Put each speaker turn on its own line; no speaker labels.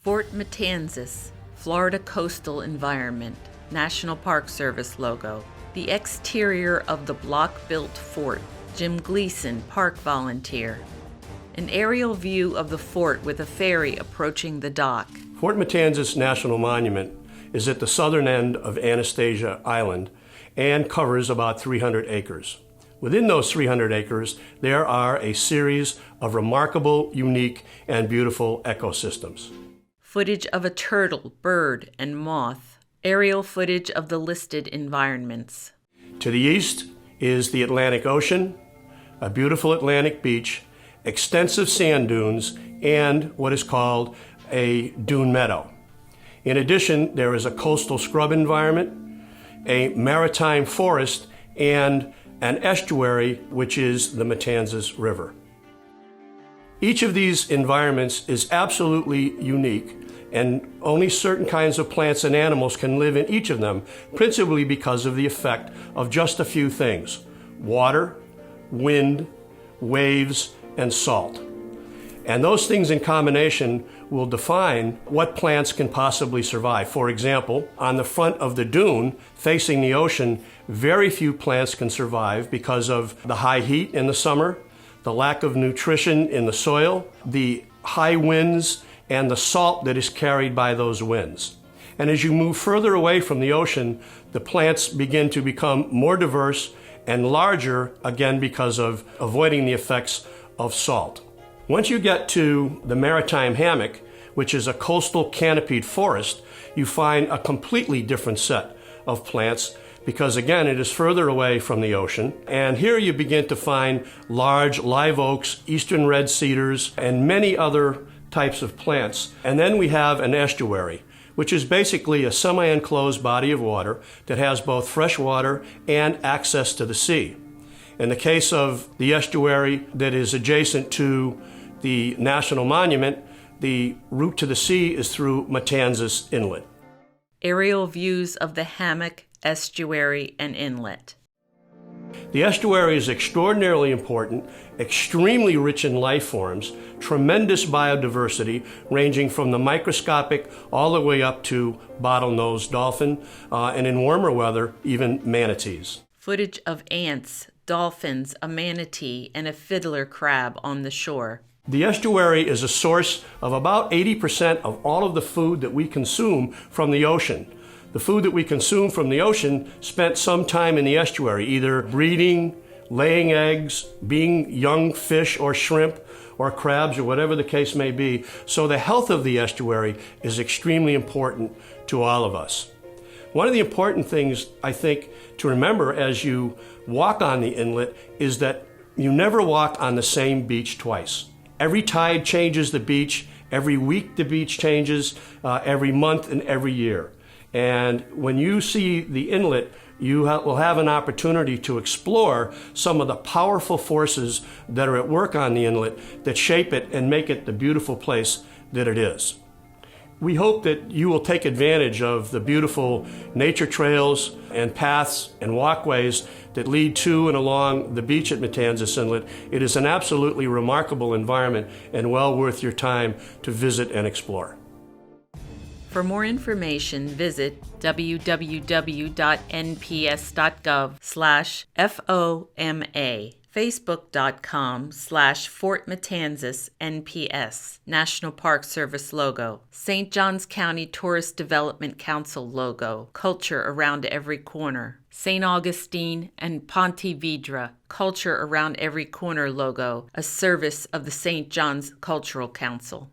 Fort Matanzas, Florida Coastal Environment, National Park Service logo. The exterior of the block-built fort, Jim Gleason, park volunteer. An aerial view of the fort with a ferry approaching the dock.
Fort Matanzas National Monument is at the southern end of Anastasia Island and covers about 300 acres. Within those 300 acres, there are a series of remarkable, unique, and beautiful ecosystems.
Footage of a turtle, bird, and moth. Aerial footage of the listed environments.
To the east is the Atlantic Ocean, a beautiful Atlantic beach, extensive sand dunes, and what is called a dune meadow. In addition, there is a coastal scrub environment, a maritime forest, and an estuary, which is the Matanzas River. Each of these environments is absolutely unique, and only certain kinds of plants and animals can live in each of them, principally because of the effect of just a few things: water, wind, waves, and salt. And those things in combination will define what plants can possibly survive. For example, on the front of the dune facing the ocean, very few plants can survive because of the high heat in the summer, the lack of nutrition in the soil, the high winds, and the salt that is carried by those winds. And as you move further away from the ocean, the plants begin to become more diverse and larger, again because of avoiding the effects of salt. Once you get to the maritime hammock, which is a coastal canopied forest, you find a completely different set of plants because, again, it is further away from the ocean. And here you begin to find large live oaks, eastern red cedars, and many other types of plants. And then we have an estuary, which is basically a semi-enclosed body of water that has both fresh water and access to the sea. In the case of the estuary that is adjacent to the National Monument, the route to the sea is through Matanzas Inlet.
Aerial views of the hammock, estuary, and inlet.
The estuary is extraordinarily important, extremely rich in life forms, tremendous biodiversity, ranging from the microscopic all the way up to bottlenose dolphin, and in warmer weather, even manatees.
Footage of ants, dolphins, a manatee, and a fiddler crab on the shore.
The estuary is a source of about 80% of all of the food that we consume from the ocean. The food that we consume from the ocean spent some time in the estuary, either breeding, laying eggs, being young fish or shrimp or crabs or whatever the case may be. So the health of the estuary is extremely important to all of us. One of the important things, I think, to remember as you walk on the inlet is that you never walk on the same beach twice. Every tide changes the beach, every week the beach changes, every month and every year. And when you see the inlet, you will have an opportunity to explore some of the powerful forces that are at work on the inlet that shape it and make it the beautiful place that it is. We hope that you will take advantage of the beautiful nature trails and paths and walkways that lead to and along the beach at Matanzas Inlet. It is an absolutely remarkable environment and well worth your time to visit and explore.
For more information, visit www.nps.gov/FOMA, Facebook.com/Fort Matanzas NPS, National Park Service logo, St. Johns County Tourist Development Council logo, culture around every corner, St. Augustine and Ponte Vedra, culture around every corner logo, a service of the St. John's Cultural Council.